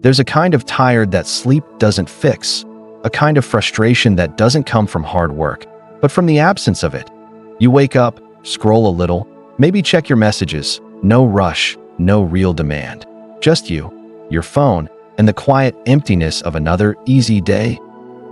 There's a kind of tired that sleep doesn't fix, a kind of frustration that doesn't come from hard work, but from the absence of it. You wake up, scroll a little, maybe check your messages. No rush, no real demand. Just you, your phone, and the quiet emptiness of another easy day.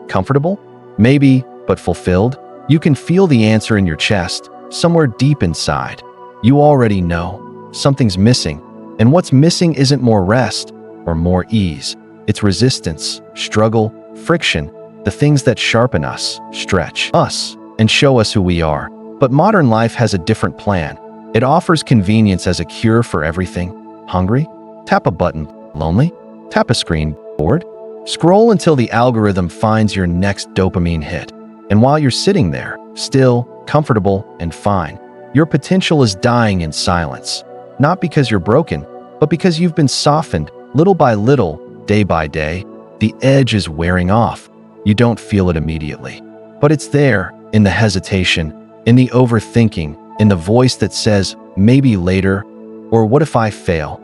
Comfortable? Maybe, but fulfilled? You can feel the answer in your chest, somewhere deep inside. You already know. Something's missing. And what's missing isn't more rest or more ease. It's resistance, struggle, friction, the things that sharpen us, stretch us, and show us who we are. But modern life has a different plan. It offers convenience as a cure for everything. Hungry? Tap a button. Lonely? Tap a screen. Bored? Scroll until the algorithm finds your next dopamine hit. And while you're sitting there, still, comfortable, and fine, your potential is dying in silence. Not because you're broken, but because you've been softened, little by little, day by day. The edge is wearing off. You don't feel it immediately. But it's there, in the hesitation, in the overthinking, in the voice that says, maybe later, or what if I fail?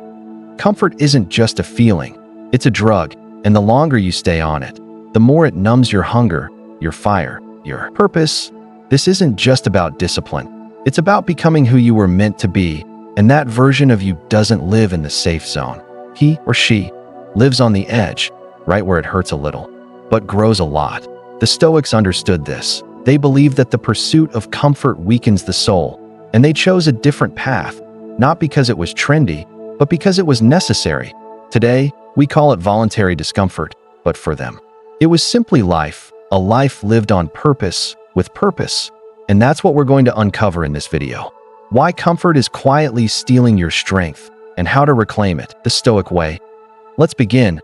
Comfort isn't just a feeling. It's a drug, and the longer you stay on it, the more it numbs your hunger, your fire, your purpose. This isn't just about discipline. It's about becoming who you were meant to be, and that version of you doesn't live in the safe zone. He or she lives on the edge, right where it hurts a little, but grows a lot. The Stoics understood this. They believed that the pursuit of comfort weakens the soul, and they chose a different path, not because it was trendy, but because it was necessary. Today, we call it voluntary discomfort, but for them, it was simply life, a life lived on purpose, with purpose. And that's what we're going to uncover in this video. Why comfort is quietly stealing your strength, and how to reclaim it, the Stoic way. Let's begin.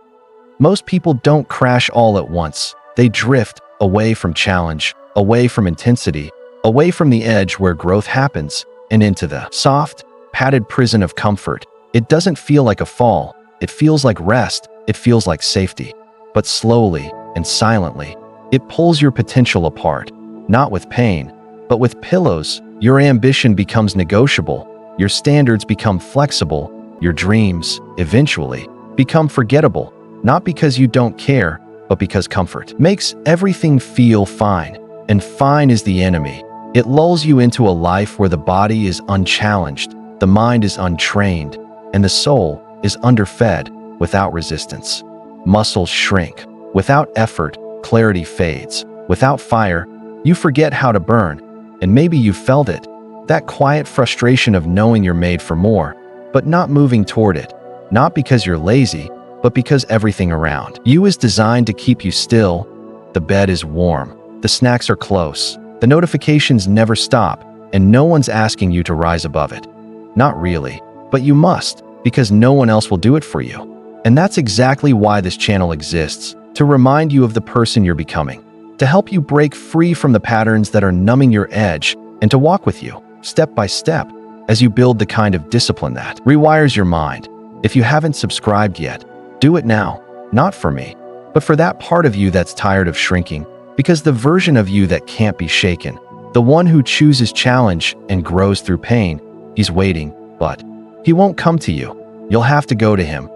Most people don't crash all at once. They drift away from challenge, away from intensity, away from the edge where growth happens, and into the soft, padded prison of comfort. It doesn't feel like a fall. It feels like rest. It feels like safety. But slowly and silently, it pulls your potential apart, not with pain, but with pillows. Your ambition becomes negotiable. Your standards become flexible. Your dreams, eventually, become forgettable, not because you don't care, but because comfort makes everything feel fine. And fine is the enemy. It lulls you into a life where the body is unchallenged, the mind is untrained, and the soul is underfed without resistance. Muscles shrink. Without effort, clarity fades. Without fire, you forget how to burn. And maybe you've felt it. That quiet frustration of knowing you're made for more, but not moving toward it. Not because you're lazy, but because everything around you is designed to keep you still. The bed is warm. The snacks are close. The notifications never stop, and no one's asking you to rise above it. Not really, but you must, because no one else will do it for you. And that's exactly why this channel exists, to remind you of the person you're becoming, to help you break free from the patterns that are numbing your edge, and to walk with you, step by step, as you build the kind of discipline that rewires your mind. If you haven't subscribed yet, do it now, not for me, but for that part of you that's tired of shrinking, because the version of you that can't be shaken, the one who chooses challenge and grows through pain, he's waiting, but he won't come to you. You'll have to go to him.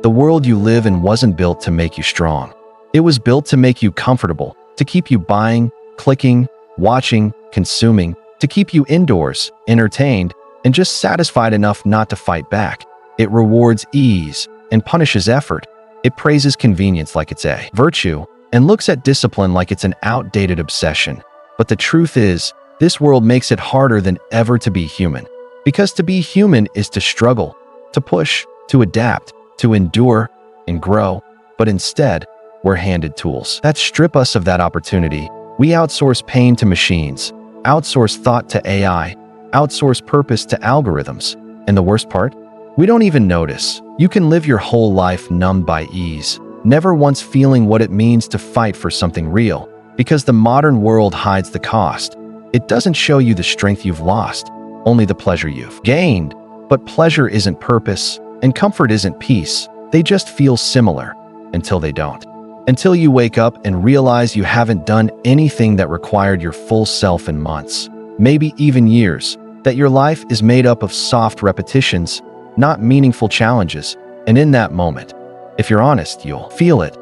The world you live in wasn't built to make you strong. It was built to make you comfortable, to keep you buying, clicking, watching, consuming, to keep you indoors, entertained, and just satisfied enough not to fight back. It rewards ease and punishes effort. It praises convenience like it's a virtue and looks at discipline like it's an outdated obsession. But the truth is, this world makes it harder than ever to be human. Because to be human is to struggle, to push, to adapt, to endure, and grow. But instead, we're handed tools that strip us of that opportunity. We outsource pain to machines, outsource thought to AI, outsource purpose to algorithms. And the worst part? We don't even notice. You can live your whole life numbed by ease, never once feeling what it means to fight for something real, because the modern world hides the cost. It doesn't show you the strength you've lost, only the pleasure you've gained. But pleasure isn't purpose, and comfort isn't peace. They just feel similar, until they don't. Until you wake up and realize you haven't done anything that required your full self in months, maybe even years, that your life is made up of soft repetitions, not meaningful challenges. And in that moment, If you're honest, you'll feel it.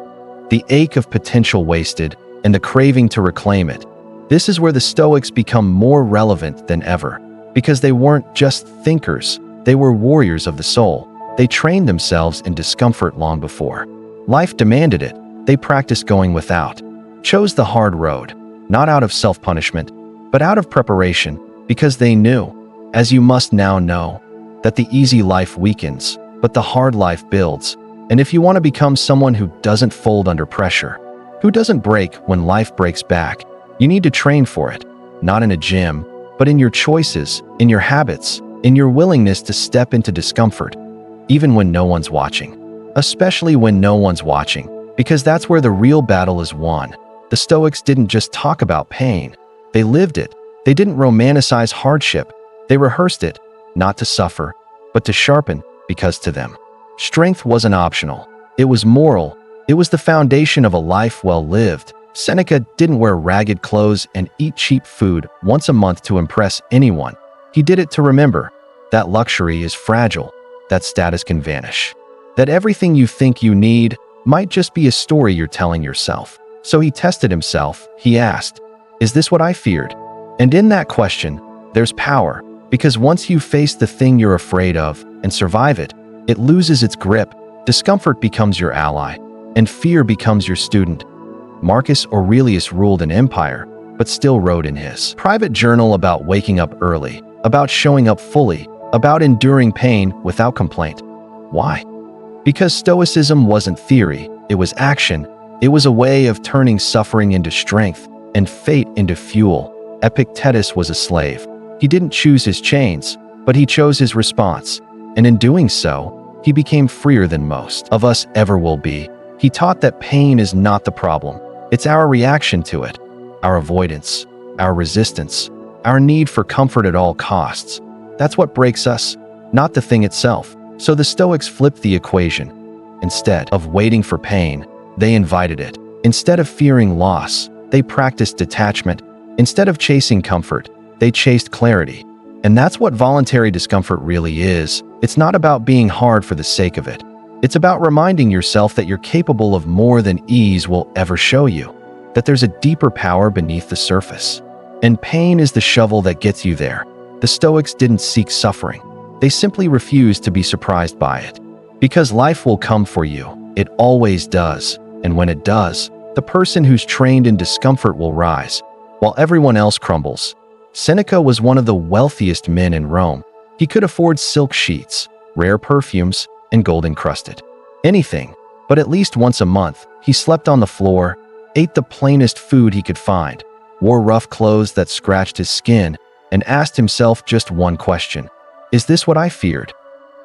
The ache of potential wasted and the craving to reclaim it. This is where the Stoics become more relevant than ever, because they weren't just thinkers, they were warriors of the soul. They trained themselves in discomfort long before life demanded it. They practiced going without, chose the hard road, not out of self-punishment, but out of preparation, because they knew, as you must now know, that the easy life weakens, but the hard life builds. And if you want to become someone who doesn't fold under pressure, who doesn't break when life breaks back, you need to train for it, not in a gym, but in your choices, in your habits, in your willingness to step into discomfort, even when no one's watching. Especially when no one's watching, because that's where the real battle is won. The Stoics didn't just talk about pain, they lived it. They didn't romanticize hardship, they rehearsed it, not to suffer, but to sharpen, because to them, strength wasn't optional, it was moral, it was the foundation of a life well lived. Seneca didn't wear ragged clothes and eat cheap food once a month to impress anyone. He did it to remember that luxury is fragile, that status can vanish, that everything you think you need might just be a story you're telling yourself. So he tested himself. He asked, "Is this what I feared?" And in that question, there's power, because once you face the thing you're afraid of and survive it, it loses its grip. Discomfort becomes your ally, and fear becomes your student. Marcus Aurelius ruled an empire, but still wrote in his private journal about waking up early, about showing up fully, about enduring pain without complaint. Why? Because Stoicism wasn't theory, it was action. It was a way of turning suffering into strength and fate into fuel. Epictetus was a slave. He didn't choose his chains, but he chose his response. And in doing so, he became freer than most of us ever will be. He taught that pain is not the problem. It's our reaction to it, our avoidance, our resistance, our need for comfort at all costs. That's what breaks us, not the thing itself. So the Stoics flipped the equation. Instead of waiting for pain, they invited it. Instead of fearing loss, they practiced detachment. Instead of chasing comfort, they chased clarity. And that's what voluntary discomfort really is. It's not about being hard for the sake of it. It's about reminding yourself that you're capable of more than ease will ever show you, that there's a deeper power beneath the surface. And pain is the shovel that gets you there. The Stoics didn't seek suffering. They simply refused to be surprised by it. Because life will come for you. It always does. And when it does, the person who's trained in discomfort will rise, while everyone else crumbles. Seneca was one of the wealthiest men in Rome. He could afford silk sheets, rare perfumes, and gold-encrusted anything. But at least once a month, he slept on the floor, ate the plainest food he could find, wore rough clothes that scratched his skin, and asked himself just one question. Is this what I feared?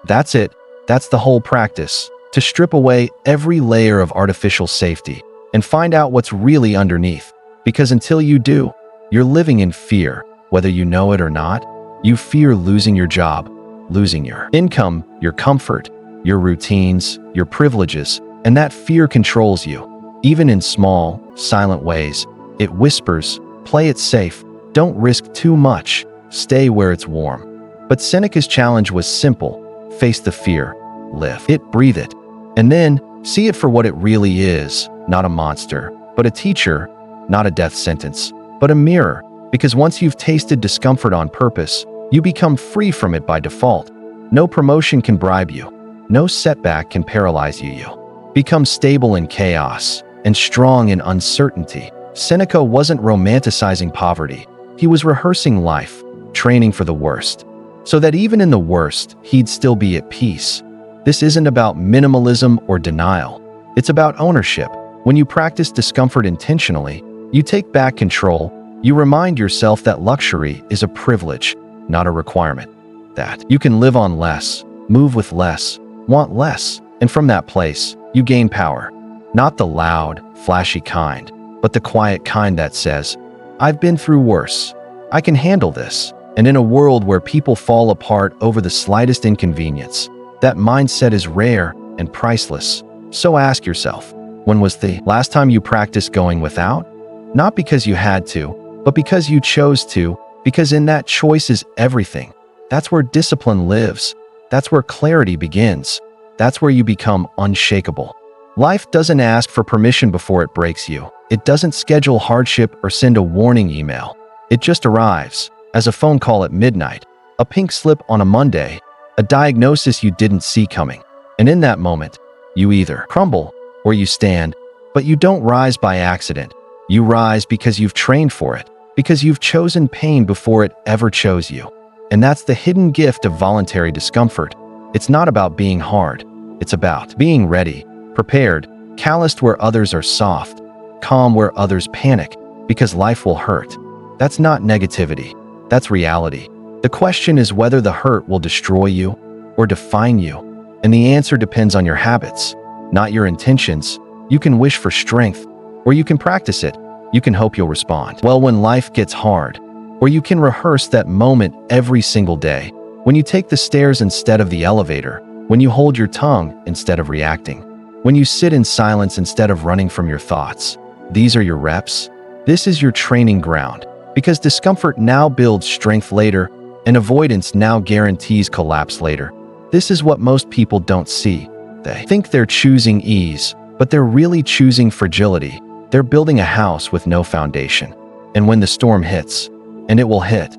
That's it. That's the whole practice. To strip away every layer of artificial safety and find out what's really underneath. Because until you do, you're living in fear, whether you know it or not. You fear losing your job, losing your income, your comfort, your routines, your privileges, and that fear controls you. Even in small, silent ways, it whispers, play it safe, don't risk too much, stay where it's warm. But Seneca's challenge was simple. Face the fear, live it, breathe it, and then see it for what it really is, not a monster, but a teacher, not a death sentence, but a mirror, because once you've tasted discomfort on purpose, you become free from it by default. No promotion can bribe you, no setback can paralyze you. You become stable in chaos and strong in uncertainty. Seneca wasn't romanticizing poverty, he was rehearsing life, training for the worst, so that even in the worst, he'd still be at peace. This isn't about minimalism or denial. It's about ownership. When you practice discomfort intentionally, you take back control. You remind yourself that luxury is a privilege, not a requirement. That you can live on less, move with less, want less, and from that place, you gain power. Not the loud, flashy kind, but the quiet kind that says, I've been through worse. I can handle this. And in a world where people fall apart over the slightest inconvenience, that mindset is rare and priceless. So ask yourself, when was the last time you practiced going without? Not because you had to, but because you chose to, because in that choice is everything. That's where discipline lives. That's where clarity begins. That's where you become unshakable. Life doesn't ask for permission before it breaks you. It doesn't schedule hardship or send a warning email. It just arrives, as a phone call at midnight, a pink slip on a Monday, a diagnosis you didn't see coming. And in that moment, you either crumble or you stand, but you don't rise by accident. You rise because you've trained for it, because you've chosen pain before it ever chose you. And that's the hidden gift of voluntary discomfort. It's not about being hard. It's about being ready, prepared, calloused where others are soft, calm where others panic, because life will hurt. That's not negativity. That's reality. The question is whether the hurt will destroy you or define you. And the answer depends on your habits, not your intentions. You can wish for strength, or you can practice it. You can hope you'll respond well when life gets hard, or you can rehearse that moment every single day. When you take the stairs instead of the elevator, when you hold your tongue instead of reacting, when you sit in silence instead of running from your thoughts. These are your reps. This is your training ground, because discomfort now builds strength later, and avoidance now guarantees collapse later. This is what most people don't see. They think they're choosing ease, but they're really choosing fragility. They're building a house with no foundation. And when the storm hits, and it will hit,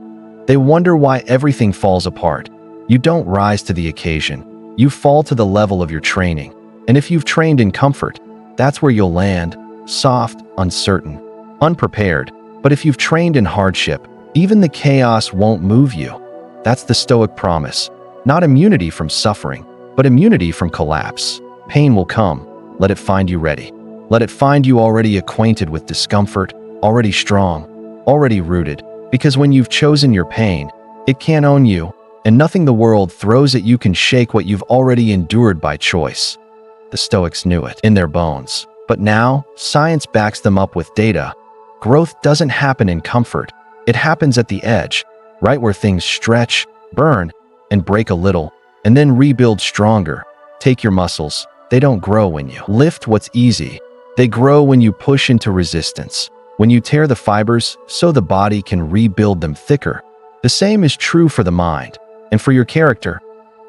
they wonder why everything falls apart. You don't rise to the occasion. You fall to the level of your training. And if you've trained in comfort, that's where you'll land, soft, uncertain, unprepared. But if you've trained in hardship, even the chaos won't move you. That's the Stoic promise. Not immunity from suffering, but immunity from collapse. Pain will come. Let it find you ready. Let it find you already acquainted with discomfort, already strong, already rooted. Because when you've chosen your pain, it can't own you, and nothing the world throws at you can shake what you've already endured by choice. The Stoics knew it in their bones. But now, science backs them up with data. Growth doesn't happen in comfort. It happens at the edge, right where things stretch, burn, and break a little, and then rebuild stronger. Take your muscles. They don't grow when you lift what's easy. They grow when you push into resistance. When you tear the fibers so the body can rebuild them thicker. The same is true for the mind and for your character.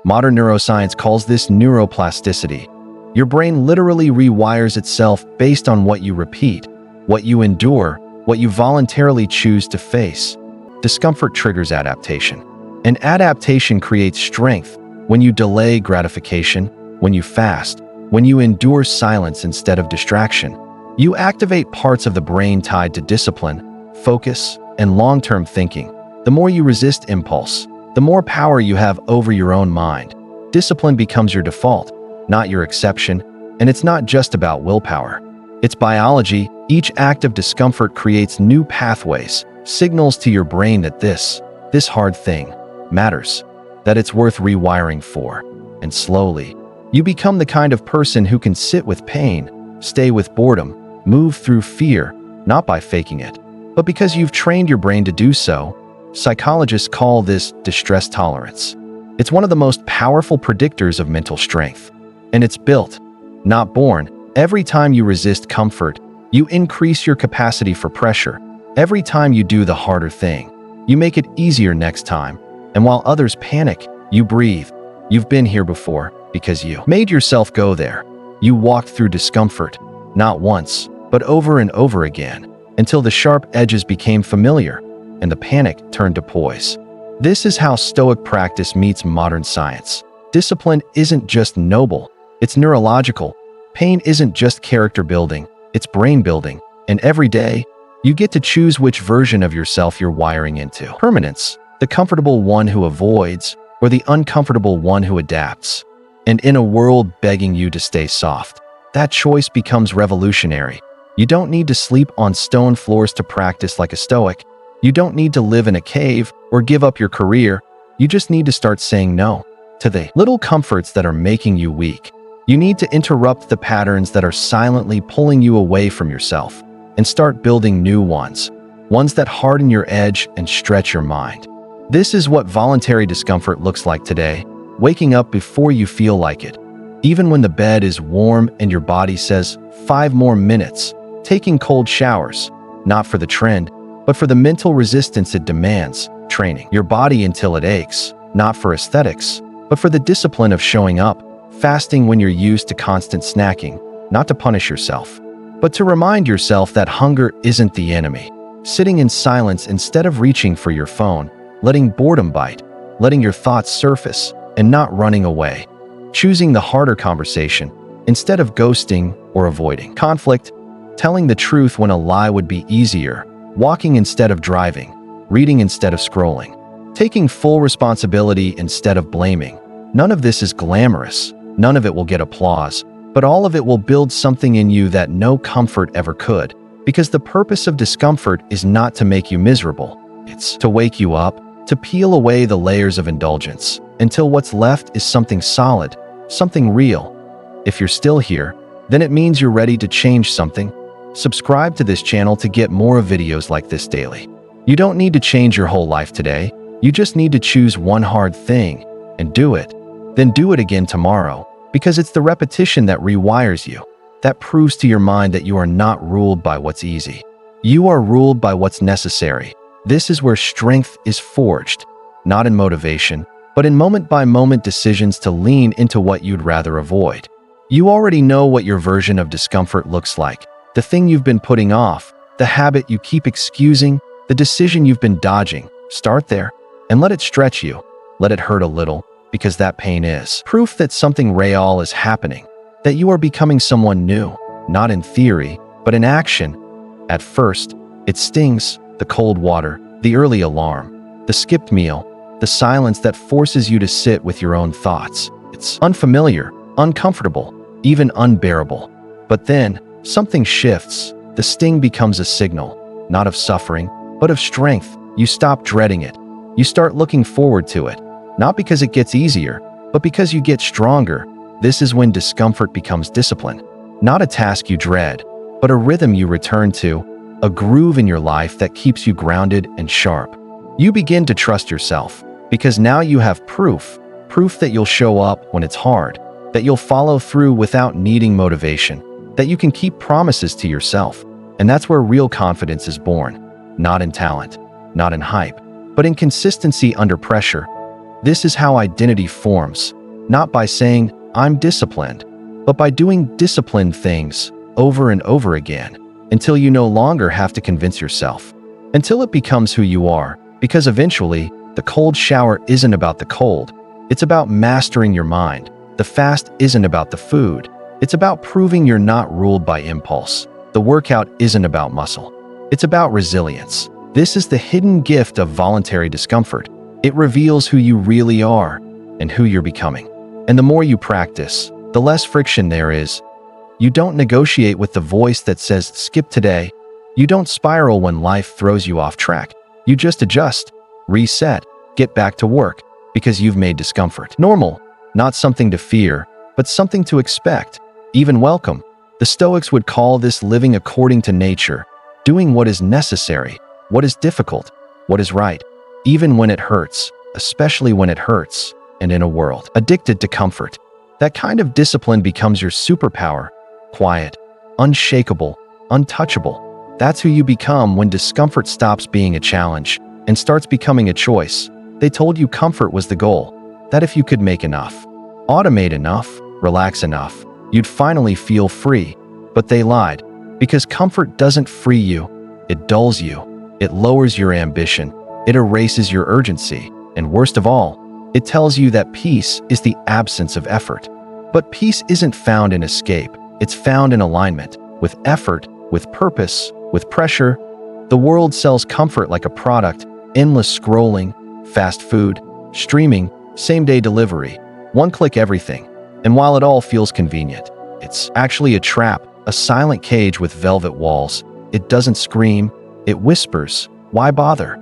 Modern neuroscience calls this neuroplasticity. Your brain literally rewires itself based on what you repeat, what you endure, what you voluntarily choose to face. Discomfort triggers adaptation, and adaptation creates strength. When you delay gratification, when you fast, when you endure silence instead of distraction, you activate parts of the brain tied to discipline, focus, and long-term thinking. The more you resist impulse, the more power you have over your own mind. Discipline becomes your default, not your exception, and it's not just about willpower. It's biology. Each act of discomfort creates new pathways, signals to your brain that this hard thing matters, that it's worth rewiring for. And slowly, you become the kind of person who can sit with pain, stay with boredom, move through fear, not by faking it, but because you've trained your brain to do so. Psychologists call this distress tolerance. It's one of the most powerful predictors of mental strength. And it's built, not born. Every time you resist comfort, you increase your capacity for pressure. Every time you do the harder thing, you make it easier next time. And while others panic, you breathe. You've been here before because you made yourself go there. You walked through discomfort, not once, but over and over again, until the sharp edges became familiar and the panic turned to poise. This is how Stoic practice meets modern science. Discipline isn't just noble, it's neurological. Pain isn't just character building, it's brain building. And every day, you get to choose which version of yourself you're wiring into. Permanence, the comfortable one who avoids, or the uncomfortable one who adapts. And in a world begging you to stay soft, that choice becomes revolutionary. You don't need to sleep on stone floors to practice like a Stoic. You don't need to live in a cave or give up your career. You just need to start saying no to the little comforts that are making you weak. You need to interrupt the patterns that are silently pulling you away from yourself and start building new ones that harden your edge and stretch your mind. This is what voluntary discomfort looks like today, waking up before you feel like it. Even when the bed is warm and your body says 5 more minutes, taking cold showers, not for the trend, but for the mental resistance it demands, training your body until it aches, not for aesthetics, but for the discipline of showing up, fasting when you're used to constant snacking, not to punish yourself, but to remind yourself that hunger isn't the enemy. Sitting in silence instead of reaching for your phone, letting boredom bite, letting your thoughts surface, and not running away. Choosing the harder conversation instead of ghosting or avoiding conflict, telling the truth when a lie would be easier, walking instead of driving, reading instead of scrolling, taking full responsibility instead of blaming. None of this is glamorous, none of it will get applause, but all of it will build something in you that no comfort ever could, because the purpose of discomfort is not to make you miserable. It's to wake you up, to peel away the layers of indulgence, until what's left is something solid, something real. If you're still here, then it means you're ready to change something. Subscribe to this channel to get more videos like this daily. You don't need to change your whole life today. You just need to choose one hard thing and do it. Then do it again tomorrow, because it's the repetition that rewires you, that proves to your mind that you are not ruled by what's easy. You are ruled by what's necessary. This is where strength is forged, not in motivation, but in moment-by-moment decisions to lean into what you'd rather avoid. You already know what your version of discomfort looks like, the thing you've been putting off, the habit you keep excusing, the decision you've been dodging. Start there and let it stretch you. Let it hurt a little, because that pain is proof that something real is happening, that you are becoming someone new, not in theory, but in action. At first, it stings, the cold water, the early alarm, the skipped meal, the silence that forces you to sit with your own thoughts. It's unfamiliar, uncomfortable, even unbearable. But then, something shifts. The sting becomes a signal, not of suffering, but of strength. You stop dreading it. You start looking forward to it, not because it gets easier, but because you get stronger. This is when discomfort becomes discipline, not a task you dread, but a rhythm you return to, a groove in your life that keeps you grounded and sharp. You begin to trust yourself, because now you have proof that you'll show up when it's hard, that you'll follow through without needing motivation, that you can keep promises to yourself. And that's where real confidence is born, not in talent, not in hype, but in consistency under pressure. This is how identity forms, not by saying, "I'm disciplined," but by doing disciplined things over and over again, until you no longer have to convince yourself, until it becomes who you are, because eventually, the cold shower isn't about the cold, it's about mastering your mind. The fast isn't about the food, it's about proving you're not ruled by impulse. The workout isn't about muscle, it's about resilience. This is the hidden gift of voluntary discomfort. It reveals who you really are and who you're becoming. And the more you practice, the less friction there is. You don't negotiate with the voice that says, "Skip today." You don't spiral when life throws you off track. You just adjust, reset, get back to work, because you've made discomfort normal, not something to fear, but something to expect, even welcome. The Stoics would call this living according to nature, doing what is necessary, what is difficult, what is right, even when it hurts, especially when it hurts. And in a world addicted to comfort, that kind of discipline becomes your superpower. Quiet, unshakable, untouchable. That's who you become when discomfort stops being a challenge and starts becoming a choice. They told you comfort was the goal, that if you could make enough, automate enough, relax enough, you'd finally feel free. But they lied, because comfort doesn't free you, it dulls you, it lowers your ambition, it erases your urgency, and worst of all, it tells you that peace is the absence of effort. But peace isn't found in escape, it's found in alignment, with effort, with purpose, with pressure. The world sells comfort like a product, endless scrolling, fast food, streaming, same-day delivery, one-click everything. And while it all feels convenient, it's actually a trap, a silent cage with velvet walls. It doesn't scream, it whispers. Why bother?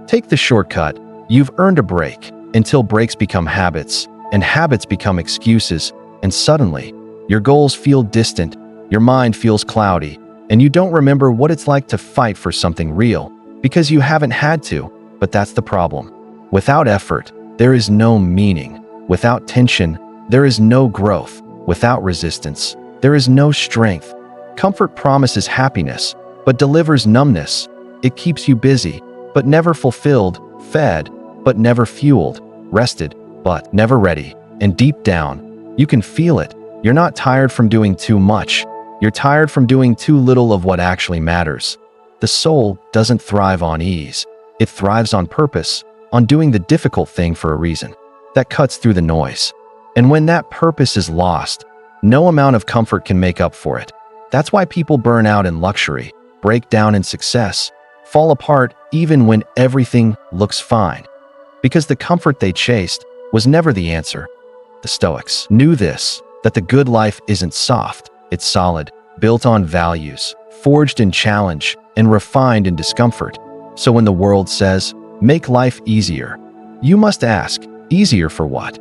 Take the shortcut. You've earned a break, until breaks become habits, and habits become excuses, and suddenly, your goals feel distant, your mind feels cloudy, and you don't remember what it's like to fight for something real, because you haven't had to. But that's the problem. Without effort, there is no meaning. Without tension, there is no growth. Without resistance, there is no strength. Comfort promises happiness, but delivers numbness. It keeps you busy, but never fulfilled, fed, but never fueled, rested, but never ready. And deep down, you can feel it. You're not tired from doing too much. You're tired from doing too little of what actually matters. The soul doesn't thrive on ease. It thrives on purpose, on doing the difficult thing for a reason that cuts through the noise. And when that purpose is lost, no amount of comfort can make up for it. That's why people burn out in luxury, break down in success, fall apart even when everything looks fine. Because the comfort they chased was never the answer. The Stoics knew this, that the good life isn't soft, it's solid, built on values, forged in challenge, and refined in discomfort. So when the world says, make life easier, you must ask, easier for what?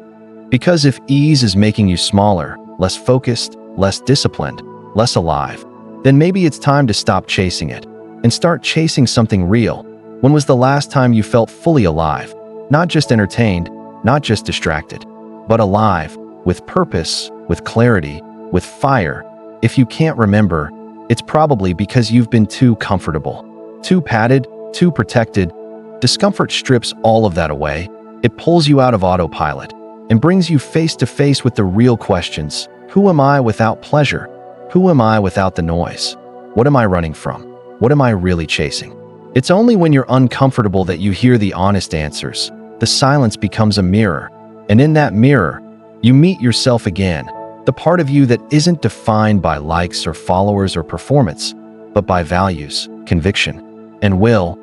Because if ease is making you smaller, less focused, less disciplined, less alive, then maybe it's time to stop chasing it and start chasing something real. When was the last time you felt fully alive? Not just entertained, not just distracted, but alive, with purpose, with clarity, with fire. If you can't remember, it's probably because you've been too comfortable, too padded, too protected. Discomfort strips all of that away. It pulls you out of autopilot and brings you face to face with the real questions. Who am I without pleasure? Who am I without the noise? What am I running from? What am I really chasing? It's only when you're uncomfortable that you hear the honest answers. The silence becomes a mirror, and in that mirror, you meet yourself again, the part of you that isn't defined by likes or followers or performance, but by values, conviction, and will.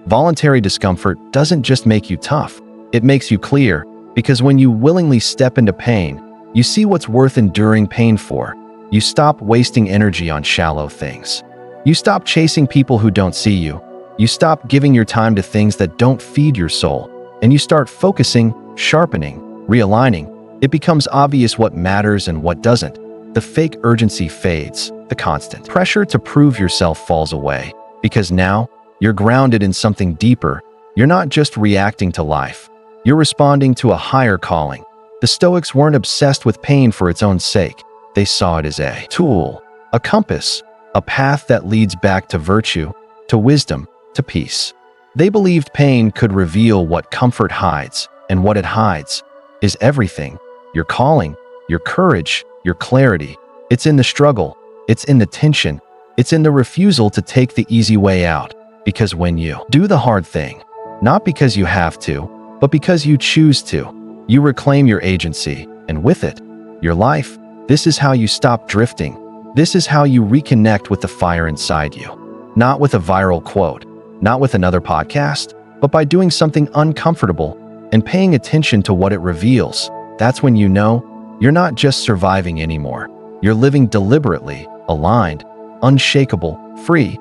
Voluntary discomfort doesn't just make you tough, it makes you clear, because when you willingly step into pain, you see what's worth enduring pain for. You stop wasting energy on shallow things. You stop chasing people who don't see you. You stop giving your time to things that don't feed your soul. And you start focusing, sharpening, realigning. It becomes obvious what matters and what doesn't. The fake urgency fades. The constant pressure to prove yourself falls away. Because now, you're grounded in something deeper. You're not just reacting to life. You're responding to a higher calling. The Stoics weren't obsessed with pain for its own sake. They saw it as a tool, a compass, a path that leads back to virtue, to wisdom, to peace. They believed pain could reveal what comfort hides, and what it hides is everything. Your calling, your courage, your clarity. It's in the struggle, it's in the tension, it's in the refusal to take the easy way out. Because when you do the hard thing, not because you have to, but because you choose to, you reclaim your agency, and with it, your life. This is how you stop drifting. This is how you reconnect with the fire inside you. Not with a viral quote, not with another podcast, but by doing something uncomfortable and paying attention to what it reveals. That's when you know you're not just surviving anymore. You're living deliberately, aligned, unshakable, free.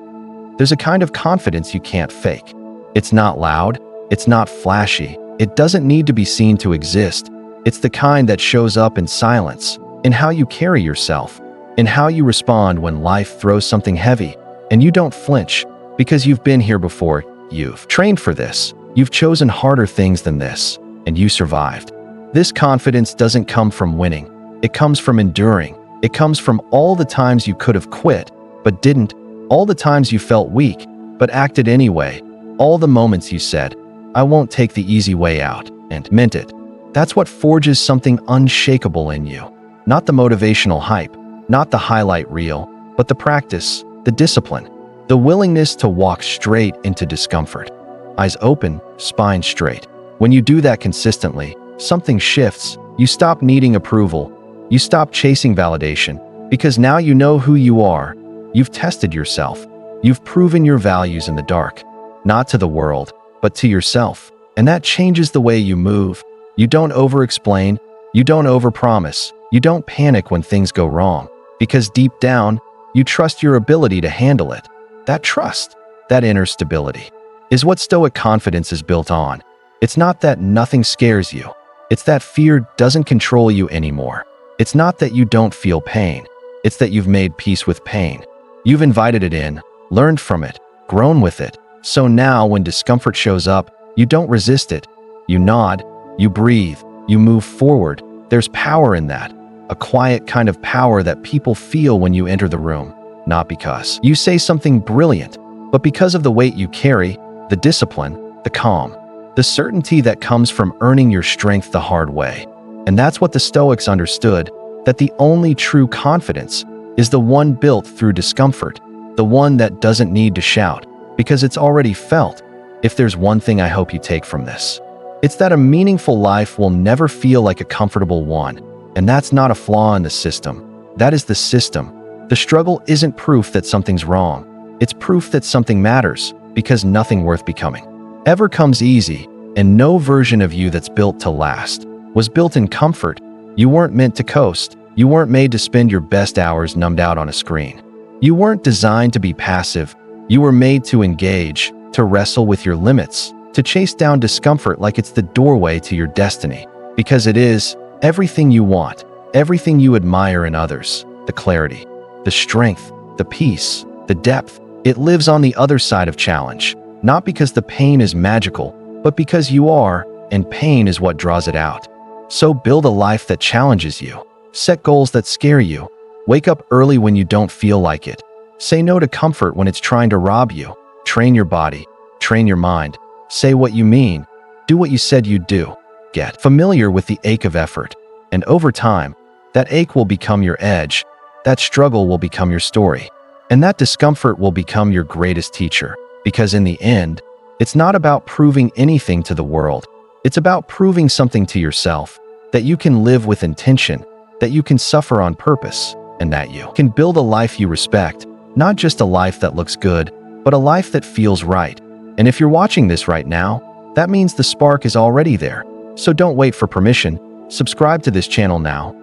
There's a kind of confidence you can't fake. It's not loud, it's not flashy, it doesn't need to be seen to exist. It's the kind that shows up in silence, in how you carry yourself, in how you respond when life throws something heavy, and you don't flinch, because you've been here before, you've trained for this, you've chosen harder things than this, and you survived. This confidence doesn't come from winning, it comes from enduring. It comes from all the times you could have quit, but didn't, all the times you felt weak, but acted anyway, all the moments you said, I won't take the easy way out, and meant it. That's what forges something unshakable in you. Not the motivational hype, not the highlight reel, but the practice, the discipline, the willingness to walk straight into discomfort. Eyes open, spine straight. When you do that consistently, something shifts. You stop needing approval. You stop chasing validation, because now you know who you are. You've tested yourself. You've proven your values in the dark, not to the world, but to yourself. And that changes the way you move. You don't over-explain. You don't over-promise. You don't panic when things go wrong, because deep down, you trust your ability to handle it. That trust, that inner stability, is what Stoic confidence is built on. It's not that nothing scares you. It's that fear doesn't control you anymore. It's not that you don't feel pain. It's that you've made peace with pain. You've invited it in, learned from it, grown with it. So now when discomfort shows up, you don't resist it. You nod, you breathe, you move forward. There's power in that. A quiet kind of power that people feel when you enter the room. Not because you say something brilliant, but because of the weight you carry, the discipline, the calm, the certainty that comes from earning your strength the hard way. And that's what the Stoics understood, that the only true confidence is the one built through discomfort, the one that doesn't need to shout, because it's already felt. If there's one thing I hope you take from this, it's that a meaningful life will never feel like a comfortable one. And that's not a flaw in the system. That is the system. The struggle isn't proof that something's wrong. It's proof that something matters, because nothing worth becoming ever comes easy, and no version of you that's built to last was built in comfort. You weren't meant to coast. You weren't made to spend your best hours numbed out on a screen. You weren't designed to be passive. You were made to engage, to wrestle with your limits, to chase down discomfort like it's the doorway to your destiny. Because it is. Everything you want, everything you admire in others, the clarity, the strength, the peace, the depth, it lives on the other side of challenge. Not because the pain is magical, but because you are, and pain is what draws it out. So build a life that challenges you. Set goals that scare you. Wake up early when you don't feel like it. Say no to comfort when it's trying to rob you. Train your body. Train your mind. Say what you mean. Do what you said you'd do. Get familiar with the ache of effort. And over time, that ache will become your edge. That struggle will become your story. And that discomfort will become your greatest teacher. Because in the end, it's not about proving anything to the world. It's about proving something to yourself. That you can live with intention. That you can suffer on purpose. And that you can build a life you respect. Not just a life that looks good, but a life that feels right. And if you're watching this right now, that means the spark is already there. So don't wait for permission. Subscribe to this channel now.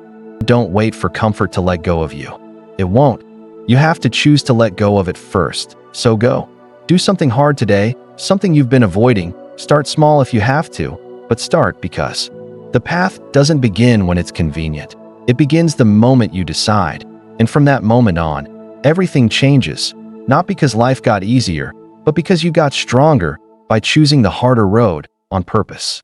Don't wait for comfort to let go of you. It won't. You have to choose to let go of it first. So go. Do something hard today, something you've been avoiding. Start small if you have to, but start because the path doesn't begin when it's convenient. It begins the moment you decide. And from that moment on, everything changes. Not because life got easier, but because you got stronger by choosing the harder road on purpose.